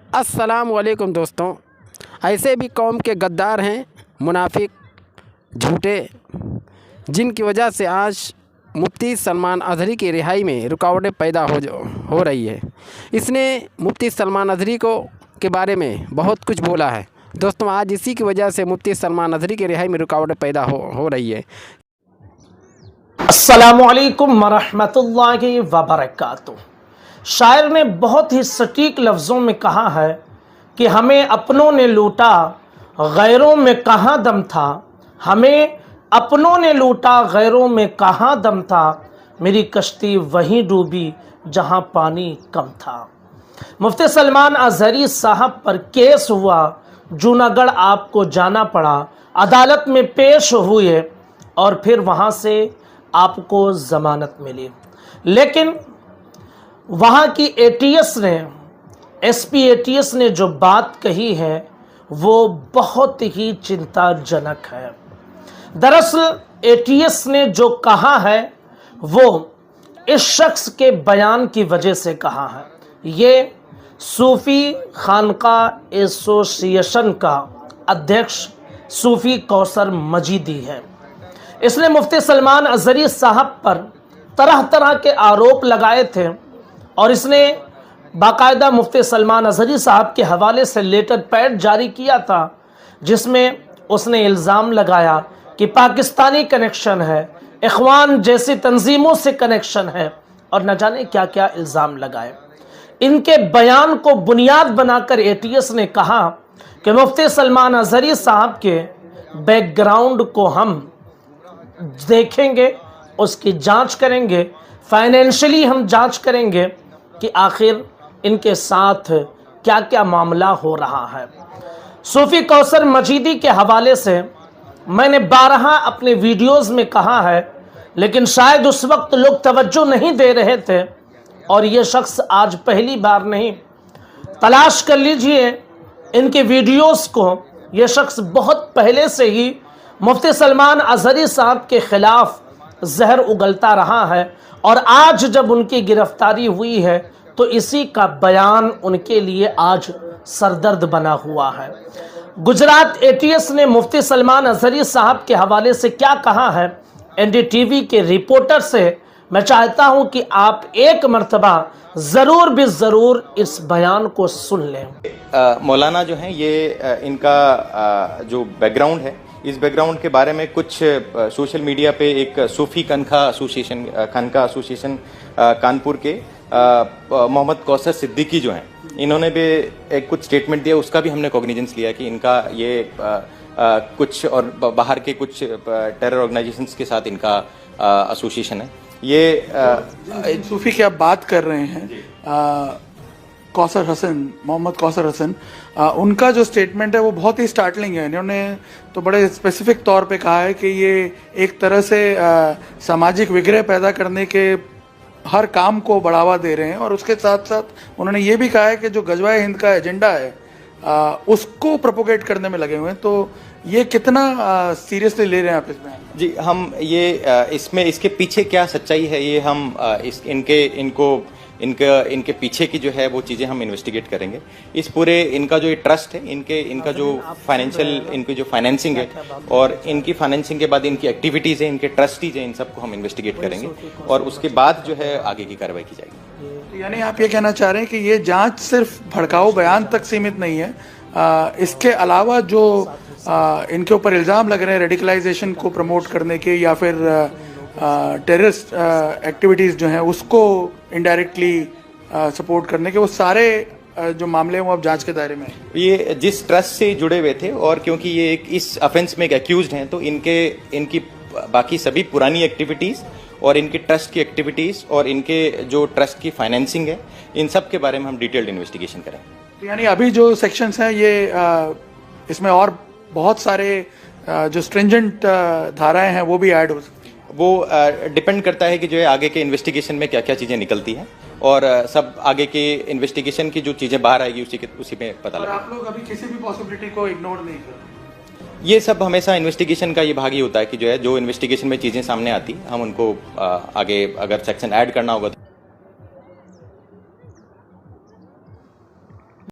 अस्सलाम वालेकुम दोस्तों। ऐसे भी कौम के गद्दार हैं, मुनाफिक, झूठे, जिनकी वजह से आज मुफ्ती सलमान अज़हरी की रिहाई में रुकावटें पैदा हो रही है। इसने मुफ्ती सलमान अज़हरी के बारे में बहुत कुछ बोला है दोस्तों। आज इसी की वजह से मुफ्ती सलमान अज़हरी की रिहाई में रुकावटें पैदा हो रही है। अस्सलामुअलैकुम वरहमतुल्लाहि वबरकातुह। शायर ने बहुत ही सटीक लफ्ज़ों में कहा है कि हमें अपनों ने लूटा, गैरों में कहाँ दम था। हमें अपनों ने लूटा, गैरों में कहाँ दम था। मेरी कश्ती वहीं डूबी जहाँ पानी कम था। मुफ्ती सलमान अज़हरी साहब पर केस हुआ, जूनागढ़ आपको जाना पड़ा, अदालत में पेश हुए और फिर वहाँ से आपको ज़मानत मिली। लेकिन वहाँ की एटीएस ने, एसपी एटीएस ने जो बात कही है वो बहुत ही चिंताजनक है। दरअसल एटीएस ने जो कहा है वो इस शख्स के बयान की वजह से कहा है। ये सूफ़ी खानका एसोसिएशन का अध्यक्ष सूफ़ी कौसर मजीदी है। इसने मुफ्ती सलमान अज़हरी साहब पर तरह तरह के आरोप लगाए थे और इसने बाकायदा मुफ्ती सलमान अज़हरी साहब के हवाले से लेटर पैड जारी किया था, जिसमें उसने इल्ज़ाम लगाया कि पाकिस्तानी कनेक्शन है, इख़वान जैसी तंजीमों से कनेक्शन है और न जाने क्या क्या इल्ज़ाम लगाए। इनके बयान को बुनियाद बनाकर एटीएस ने कहा कि मुफ्ती सलमान अज़हरी साहब के बैकग्राउंड को हम देखेंगे, उसकी जांच करेंगे, फाइनेंशियली हम जांच करेंगे कि आखिर इनके साथ क्या क्या मामला हो रहा है। सूफ़ी कौसर मजीदी के हवाले से मैंने 12 अपने वीडियोस में कहा है, लेकिन शायद उस वक्त लोग तवज्जो नहीं दे रहे थे और ये शख्स आज पहली बार नहीं, तलाश कर लीजिए इनके वीडियोस को। ये शख्स बहुत पहले से ही मुफ्ती सलमान अज़हरी साहब के ख़िलाफ़ जहर उगलता रहा है और आज जब उनकी गिरफ्तारी हुई है तो इसी का बयान उनके लिए आज सरदर्द बना हुआ है। गुजरात एटीएस ने मुफ्ती सलमान अज़हरी साहब के हवाले से क्या कहा है, एनडीटीवी के रिपोर्टर से मैं चाहता हूं कि आप एक मर्तबा ज़रूर भी ज़रूर इस बयान को सुन लें। मौलाना जो हैं ये इनका जो बैकग्राउंड है, इस बैकग्राउंड के बारे में कुछ सोशल मीडिया पे एक सूफ़ी खानका एसोसिएशन कानपुर के मोहम्मद कौसर सिद्दीकी जो हैं, इन्होंने भी एक कुछ स्टेटमेंट दिया, उसका भी हमने कॉग्निजेंस लिया कि इनका ये कुछ और बाहर के कुछ टेरर ऑर्गेनाइजेशंस के साथ इनका एसोसिएशन है। ये सूफ़ी की आप बात कर रहे हैं, कौसर हसन, मोहम्मद कौसर हसन, उनका जो स्टेटमेंट है वो बहुत ही स्टार्टलिंग है। इन्होंने तो बड़े स्पेसिफिक तौर पे कहा है कि ये एक तरह से सामाजिक विग्रह पैदा करने के हर काम को बढ़ावा दे रहे हैं और उसके साथ साथ उन्होंने ये भी कहा है कि जो गजवाए हिंद का एजेंडा है उसको प्रोपोगेट करने में लगे हुए हैं। तो ये कितना सीरियसली ले रहे हैं आप इसमें? जी, हम ये इसमें इसके पीछे क्या सच्चाई है ये हम इनके पीछे की जो है वो चीज़ें हम इन्वेस्टिगेट करेंगे। इस पूरे इनका जो ये ट्रस्ट है, इनका जो फाइनेंशियल, इनकी जो फाइनेंसिंग है और इनकी फाइनेंसिंग के बाद इनकी एक्टिविटीज़ है, इनके ट्रस्टीज हैं, इन सबको हम इन्वेस्टिगेट करेंगे और उसके बाद जो है आगे की कार्रवाई की जाएगी। यानी आप ये कहना चाह रहे हैं कि ये जांच सिर्फ भड़काऊ बयान तक सीमित नहीं है, इसके अलावा जो इनके ऊपर इल्ज़ाम लग रहे हैं रेडिकलाइजेशन को प्रमोट करने के या फिर टेररिस्ट एक्टिविटीज़ जो हैं उसको इनडायरेक्टली सपोर्ट करने के, वो सारे जो मामले हैं वो अब जांच के दायरे में। ये जिस ट्रस्ट से जुड़े हुए थे और क्योंकि ये इस ऑफेंस में एक एक्यूज्ड हैं तो इनकी बाकी सभी पुरानी एक्टिविटीज़ और इनके ट्रस्ट की एक्टिविटीज़ और इनके जो ट्रस्ट की फाइनेंसिंग है, इन सब के बारे में हम डिटेल्ड इन्वेस्टिगेशन करेंगे। तो यानी अभी जो सेक्शंस हैं ये इसमें और बहुत सारे जो स्ट्रिंजेंट धाराएं हैं वो भी ऐड हो सकती हैं। वो डिपेंड करता है कि जो है आगे के इन्वेस्टिगेशन में क्या क्या चीज़ें निकलती हैं और सब आगे के इन्वेस्टिगेशन की जो चीज़ें बाहर आएगी उसी में पता लगेगा। आप लोग अभी किसी भी पॉसिबिलिटी को इग्नोर नहीं कर रहे? ये सब हमेशा इन्वेस्टिगेशन का ये भाग ही होता है कि जो है जो इन्वेस्टिगेशन में चीज़ें सामने आती हम उनको आगे अगर सेक्शन ऐड करना होगा